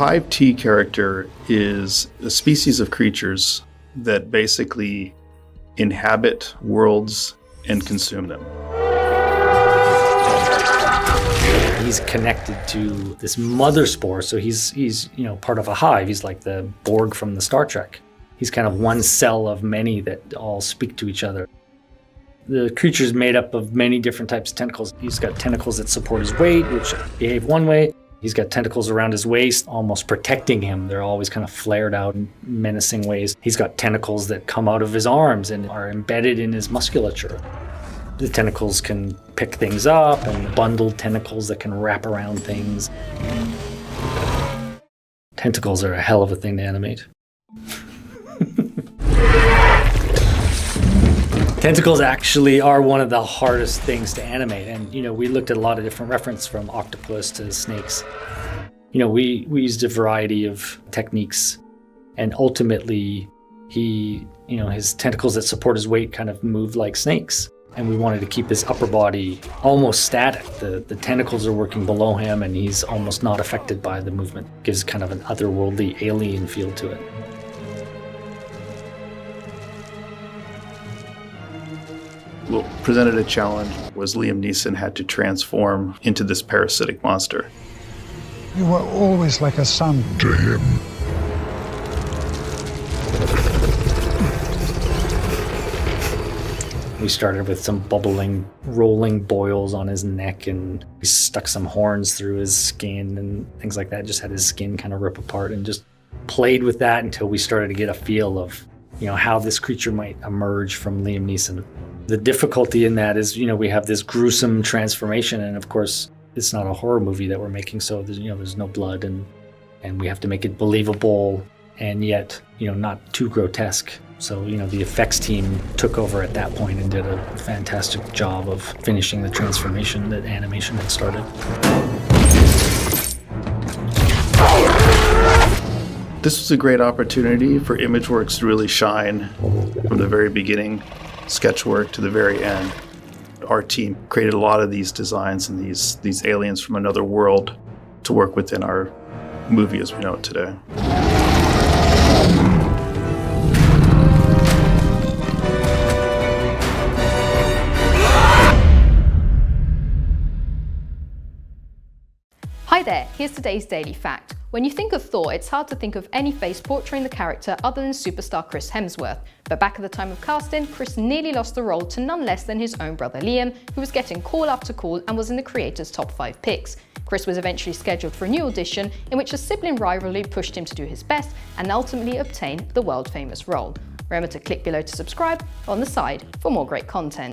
Hive T character is a species of creatures that basically inhabit worlds and consume them. He's connected to this mother spore, so he's part of a hive. He's like the Borg from the Star Trek. He's kind of one cell of many that all speak to each other. The creature's made up of many different types of tentacles. He's got tentacles that support his weight, which behave one way. He's got tentacles around his waist, almost protecting him. They're always kind of flared out in menacing ways. He's got tentacles that come out of his arms and are embedded in his musculature. The tentacles can pick things up, and bundled tentacles that can wrap around things. Tentacles are a hell of a thing to animate. Tentacles actually are one of the hardest things to animate. And, we looked at a lot of different reference from octopus to snakes. We used a variety of techniques, and ultimately his tentacles that support his weight kind of moved like snakes. And we wanted to keep his upper body almost static. The tentacles are working below him, and he's almost not affected by the movement. Gives kind of an otherworldly alien feel to it. What presented a challenge was Liam Neeson had to transform into this parasitic monster. You were always like a son to him. We started with some bubbling, rolling boils on his neck, and we stuck some horns through his skin and things like that. Just had his skin kind of rip apart, and just played with that until we started to get a feel of, how this creature might emerge from Liam Neeson. The difficulty in that is, we have this gruesome transformation, and of course, it's not a horror movie that we're making, so there's no blood, and we have to make it believable, and yet, not too grotesque. So, the effects team took over at that point and did a fantastic job of finishing the transformation that animation had started. This was a great opportunity for Imageworks to really shine from the very beginning, sketch work to the very end. Our team created a lot of these designs and these aliens from another world to work within our movie as we know it today. Hi there, here's today's Daily Fact. When you think of Thor, it's hard to think of any face portraying the character other than superstar Chris Hemsworth. But back at the time of casting, Chris nearly lost the role to none less than his own brother Liam, who was getting call after call and was in the creator's top 5 picks. Chris was eventually scheduled for a new audition in which a sibling rivalry pushed him to do his best and ultimately obtain the world-famous role. Remember to click below to subscribe on the side for more great content.